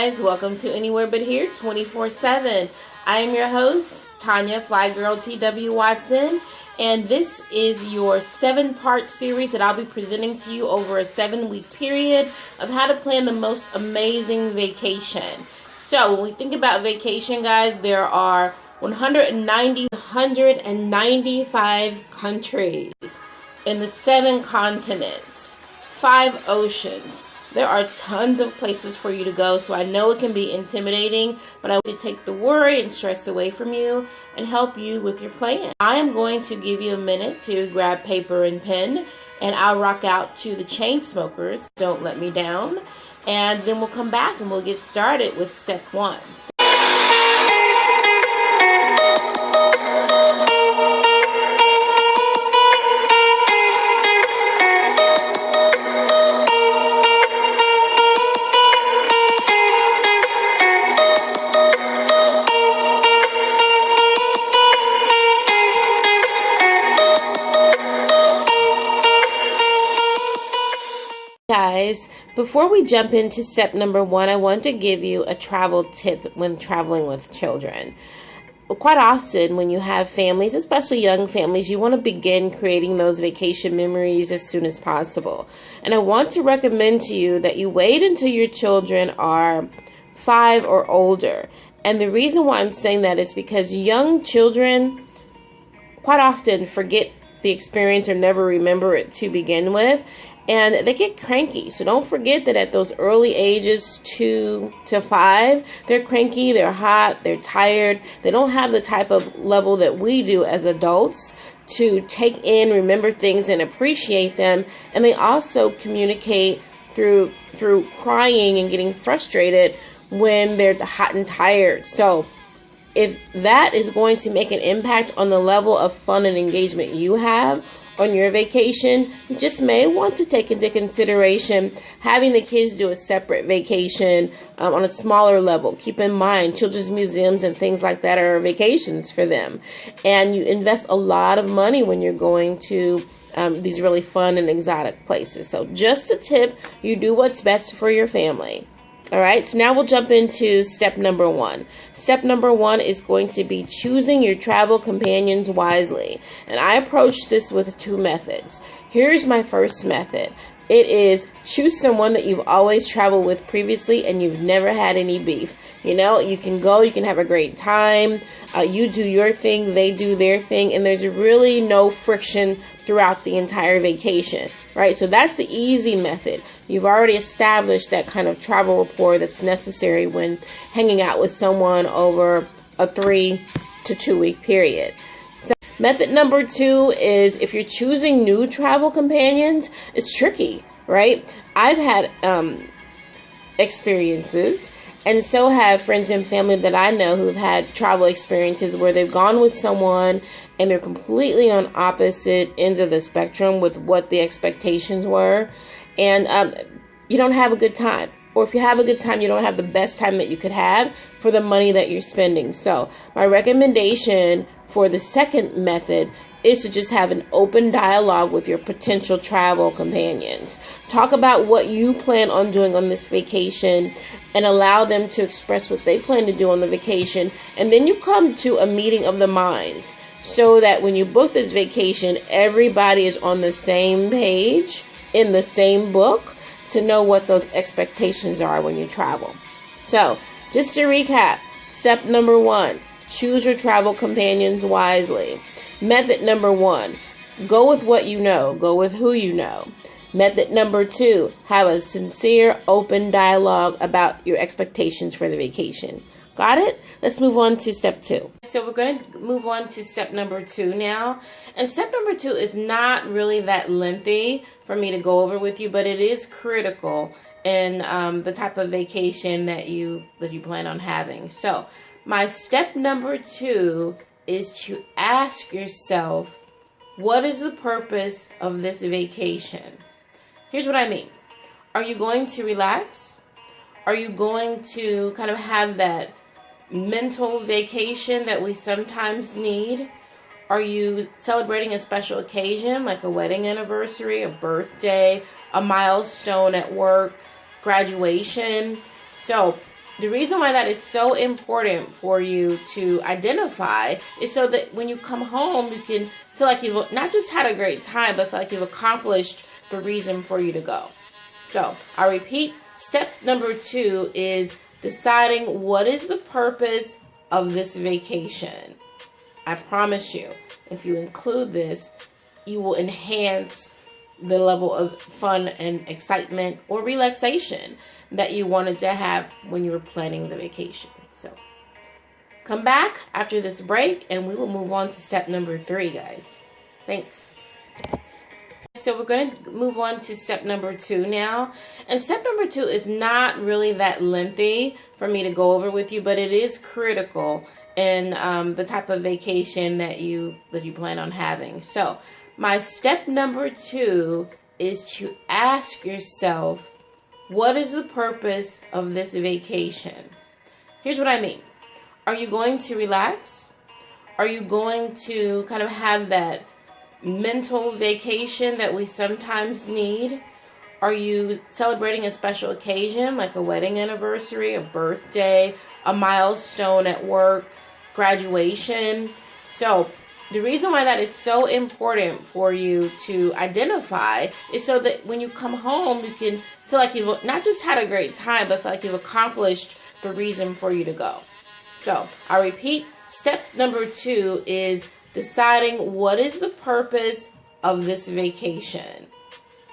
guys, welcome to Anywhere But Here 24/7. I am your host, Tanya Fly Girl T.W. Watson, and this is your 7-part series that I'll be presenting to you over a 7-week period of how to plan the most amazing vacation. So when we think about vacation, guys, there are 195 countries in the 7 continents, 5 oceans. There are tons of places for you to go, so I know it can be intimidating, but I want to take the worry and stress away from you and help you with your plan. I am going to give you a minute to grab paper and pen, and I'll rock out to the Chainsmokers, Don't Let Me Down, and then we'll come back and we'll get started with step 1. Guys, before we jump into step number 1, I want to give you a travel tip when traveling with children. Quite often when you have families, especially young families, you want to begin creating those vacation memories as soon as possible. And I want to recommend to you that you wait until your children are 5 or older. And the reason why I'm saying that is because young children quite often forget the experience or never remember it to begin with. And they get cranky. So don't forget that at those early ages, 2 to 5, they're cranky, they're hot, they're tired. They don't have the type of level that we do as adults to take in, remember things, and appreciate them. And they also communicate through crying and getting frustrated when they're hot and tired. So if that is going to make an impact on the level of fun and engagement you have on your vacation, you just may want to take into consideration having the kids do a separate vacation on a smaller level. Keep in mind, children's museums and things like that are vacations for them. And you invest a lot of money when you're going to these really fun and exotic places. So just a tip, you do what's best for your family. All right, so now we'll jump into step number 1. Step number 1 is going to be choosing your travel companions wisely. And I approach this with 2 methods. Here's my first method. It is choose someone that you've always traveled with previously and you've never had any beef. You know, you can go, you can have a great time. You do your thing, they do their thing, and there's really no friction throughout the entire vacation, right? So that's the easy method. You've already established that kind of travel rapport that's necessary when hanging out with someone over a 3 to 2 week period. So method number 2 is if you're choosing new travel companions, it's tricky, right? I've had experiences, and so have friends and family that I know who've had travel experiences where they've gone with someone and they're completely on opposite ends of the spectrum with what the expectations were. And you don't have a good time. Or if you have a good time, you don't have the best time that you could have for the money that you're spending. So my recommendation for the second method is to just have an open dialogue with your potential travel companions. Talk about what you plan on doing on this vacation and allow them to express what they plan to do on the vacation. And then you come to a meeting of the minds so that when you book this vacation, everybody is on the same page, in the same book, to know what those expectations are when you travel. So just to recap, step number 1, choose your travel companions wisely. Method number 1, go with what you know. Go with who you know. Method number 2, have a sincere, open dialogue about your expectations for the vacation. Got it? Let's move on to step 2. So we're going to move on to step number 2 now. And step number 2 is not really that lengthy for me to go over with you, but it is critical in the type of vacation that you plan on having. So my step number 2 is to ask yourself, what is the purpose of this vacation? Here's what I mean. Are you going to relax? Are you going to kind of have that mental vacation that we sometimes need? Are you celebrating a special occasion like a wedding anniversary, a birthday, a milestone at work, graduation? So the reason why that is so important for you to identify is so that when you come home, you can feel like you've not just had a great time, but feel like you've accomplished the reason for you to go. So, I repeat, step number 2 is deciding what is the purpose of this vacation. I promise you, if you include this, you will enhance the level of fun and excitement or relaxation that you wanted to have when you were planning the vacation. So come back after this break and we will move on to step number 3, guys. Thanks. So we're going to move on to step number 2 now. And step number 2 is not really that lengthy for me to go over with you, but it is critical in the type of vacation that you plan on having. So my step number 2 is to ask yourself, what is the purpose of this vacation? Here's what I mean. Are you going to relax? Are you going to kind of have that mental vacation that we sometimes need? Are you celebrating a special occasion like a wedding anniversary, a birthday, a milestone at work, graduation? So the reason why that is so important for you to identify is so that when you come home, you can feel like you've not just had a great time, but feel like you've accomplished the reason for you to go. So I repeat, step number 2 is deciding what is the purpose of this vacation.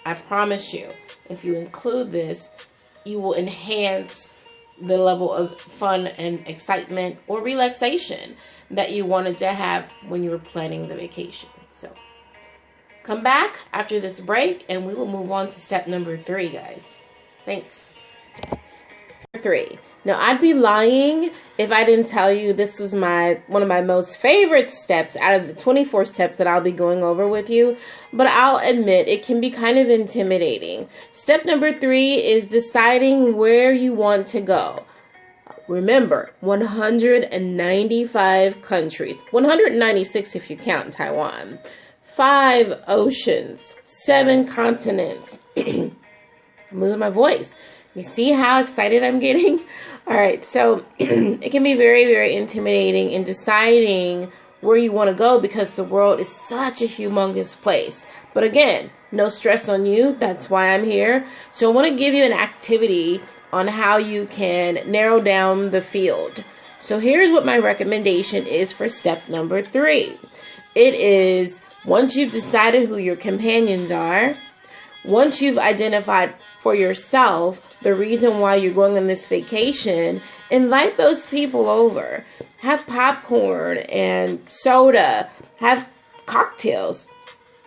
I promise you, if you include this, you will enhance the level of fun and excitement or relaxation that you wanted to have when you were planning the vacation. So come back after this break and we will move on to step number 3, guys. Thanks. 3. Now, I'd be lying if I didn't tell you this is one of my most favorite steps out of the 24 steps that I'll be going over with you, but I'll admit it can be kind of intimidating. Step number 3 is deciding where you want to go. Remember, 195 countries, 196 if you count Taiwan, 5 oceans, 7 continents. I'm losing my voice. You see how excited I'm getting? All right, so it can be very, very intimidating in deciding where you want to go because the world is such a humongous place. But again, no stress on you. That's why I'm here. So I want to give you an activity on how you can narrow down the field. So here's what my recommendation is for step number 3. It is, once you've decided who your companions are, once you've identified for yourself the reason why you're going on this vacation, invite those people over. Have popcorn and soda. Have cocktails.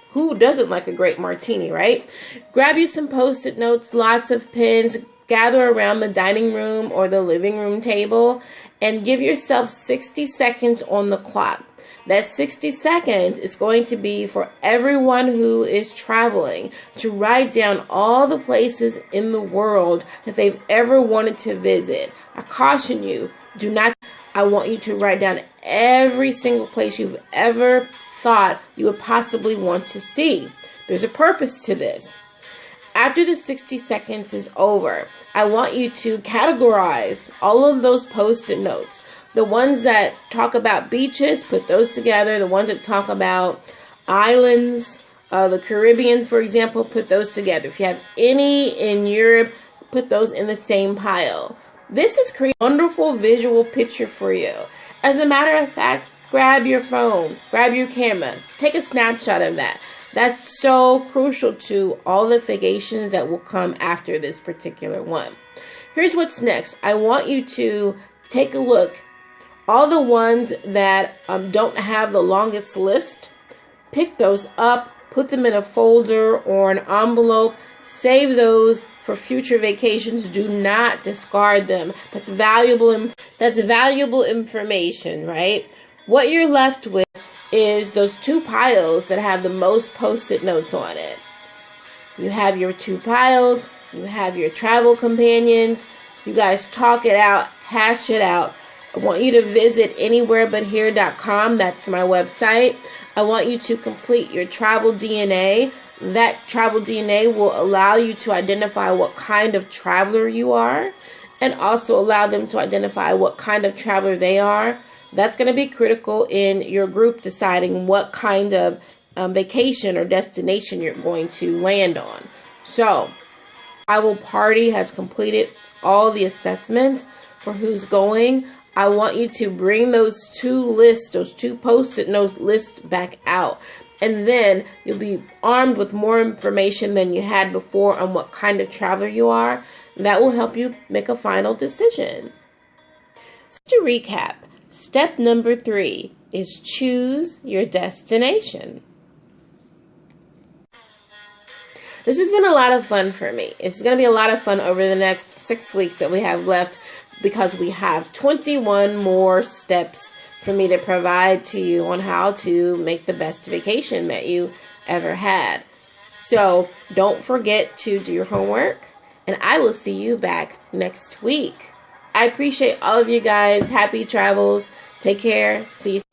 Who doesn't like a great martini, right? Grab you some Post-it notes, lots of pens, gather around the dining room or the living room table, and give yourself 60 seconds on the clock. That 60 seconds is going to be for everyone who is traveling to write down all the places in the world that they've ever wanted to visit. I caution you, I want you to write down every single place you've ever thought you would possibly want to see. There's a purpose to this. After the 60 seconds is over, I want you to categorize all of those Post-it notes. The ones that talk about beaches, put those together. The ones that talk about islands, the Caribbean, for example, put those together. If you have any in Europe, put those in the same pile. This is creating a wonderful visual picture for you. As a matter of fact, grab your phone, grab your camera, take a snapshot of that. That's so crucial to all the vacations that will come after this particular one. Here's what's next. I want you to take a look. All the ones that don't have the longest list, pick those up, put them in a folder or an envelope, save those for future vacations. Do not discard them. That's valuable information, right? What you're left with is those 2 piles that have the most Post-it notes on it. You have your 2 piles, you have your travel companions, you guys talk it out, hash it out. I want you to visit anywherebuthere.com. That's my website. I want you to complete your travel DNA. That travel DNA will allow you to identify what kind of traveler you are. and also allow them to identify what kind of traveler they are. That's going to be critical in your group deciding what kind of vacation or destination you're going to land on. So, I Will Party has completed all the assessments for who's going. I want you to bring those two lists, those two post-it note lists back out. And then you'll be armed with more information than you had before on what kind of traveler you are. That will help you make a final decision. So to recap, step number 3 is choose your destination. This has been a lot of fun for me. It's going to be a lot of fun over the next 6 weeks that we have left, because we have 21 more steps for me to provide to you on how to make the best vacation that you ever had. So don't forget to do your homework, and I will see you back next week. I appreciate all of you guys. Happy travels. Take care. See you.